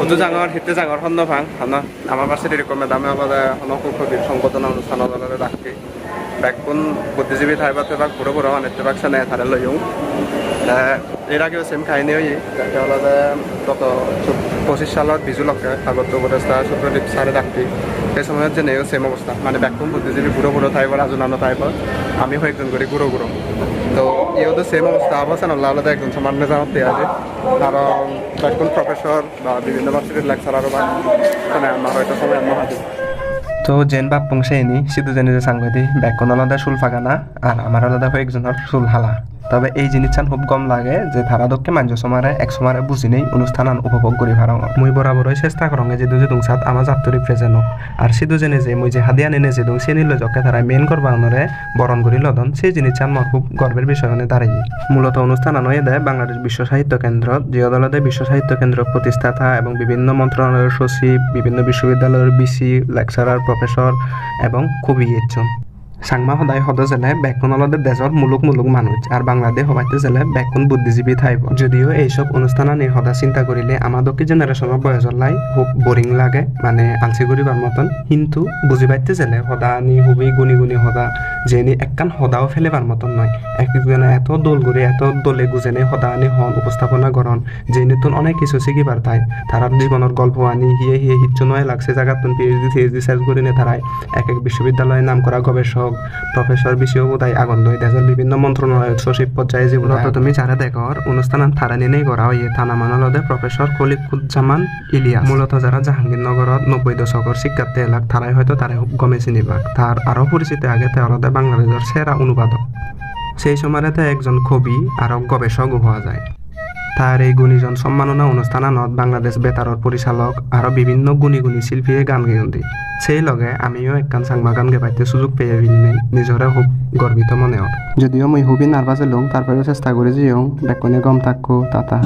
বন্ধু জাঙর হিতে জাঙর হন্ন ভাং হন আমার পাশে এরকম দামে আমাদের হন কবির সংবর্ধনা অনুষ্ঠান রাখি ব্যাকুন বুদ্ধিজীবী থাইবাতে বা ঘুরো ঘুরো অনেকতে বাক সানে থারে লইও এর আগেও সেম কাহিনী হই যাতে আলাদা গত 25 সালত বিজু লক্ষে আগত উপদেষ্টা সুপ্রদীপ সারে ডাকতি সেই সময়ত যে নেও সেম অবস্থা মানে ব্যাকুন বুদ্ধিজীবী ঘুরো ঘুরো থাইব রাজনানো থাইব আমি হয়ে একজন করি ঘুরো ঘুরো তো ইও তো সেম অবস্থা অবস্থান আলাদা একজন সামান্য জানাতে আছে কারণ ব্যাকুন প্রফেসর বা বিভিন্ন ভার্সিটির লেকচারারও বা আমার হয়তো সময় আমার হাতে তো জেন বাপ পংসে এনি সিধু জেনে যে সাংবাদিক ব্যাকুন আলাদা চুল ফাগানা আর আমার আলাদা হয়ে একজনের চুল হালা তবে এই জিনিসটান খুব কম লাগে যে ধারাদককে মাঞ্জ সমারে এক সমারে বুঝি নেই অনুষ্ঠান উপভোগ করি ভাড়া মুই বরাবরই চেষ্টা করঙ্গে যে দুজে দুংসাত আমার জাতরি প্রেজেন্ট আর সিধু জেনে যে মুই যে হাদিয়া নেনে যে দুং সে নিল জকে তারা মেন করবা অনরে বরণ করি লদন সেই জিনিসটান মোর খুব গর্বের বিষয় হয়ে দাঁড়াই মূলত অনুষ্ঠান আনয়ে দেয় বাংলাদেশ বিশ্ব সাহিত্য কেন্দ্র যে আদালতে বিশ্ব সাহিত্য কেন্দ্র প্রতিষ্ঠাতা এবং বিভিন্ন মন্ত্রণালয়ের সচিব বিভিন্ন বিশ্ববিদ্যালয়ের বিসি লেকচারার প্রফেসর এবং খুবই একজন সাংমা সদায় সদ জেলে ব্যাকুন আলাদা দেশর মুলুক মানুষ আর বাংলাদেশ হবাইতে জেলে ব্যাকুন বুদ্ধিজীবী থাইব যদিও এইসব অনুষ্ঠান নির্সদা চিন্তা করিলে আমাদকে জেনারেশনের বয়সর লাই খুব বোরিং লাগে মানে আলসি করিবার মতন কিন্তু বুঝি পাইতে জেলে সদা নি খুবই গুণি সদা যে নি একখান সদাও ফেলেবার মতন নয় একজনে এত দোল করে এত দলে গুজেনে সদা আনি হন উপস্থাপনা করন যে নতুন অনেক কিছু শিখিবার তাই তারা জীবনের গল্প আনি হিয়ে হিচ্ছু নয় লাগছে জায়গাত পিএইচডি শেষ করে নে তারাই এক বিশ্ববিদ্যালয়ের নাম করা গবেষক প্রফেসর বিষয় বোধাই আগন দই দেশের বিভিন্ন মন্ত্রণালয়ের সচিব পর্যায়ে যেগুলো তুমি যারা দেখর অনুষ্ঠান থানা নিনেই করা হয় থানা মানালদে প্রফেসর খলিকুজ্জামান ইলিয়াস মূলত যারা জাহাঙ্গীরনগরত 90 দশকের শিক্ষার্থী এলাক তারাই হয়তো তারা খুব গমে চিনিবাক তার আরো পরিচিতি আগে তেওরদে বাংলাদেশের সেরা অনুবাদক সেই সময়তে একজন কবি আর গবেষক হওয়া যায় তার এই গুণীজন সম্মাননা অনুষ্ঠানত বাংলাদেশ বেতারর পরিচালক আরো বিভিন্ন গুণী শিল্পীয়ে গান গেয়ন্তি সেই লগে আমিও একখান সাংমা গান গাইতে সুযোগ পেয়ে বিলনি নিজরে খুব গর্বিত মনে হয় যদিও মই খুবই নার্ভাস হলাম তারপরেও চেষ্টা করে যেও বেকনে গম থাকো তাতা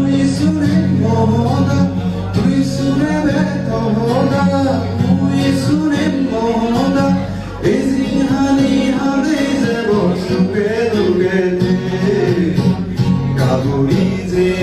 Kabuli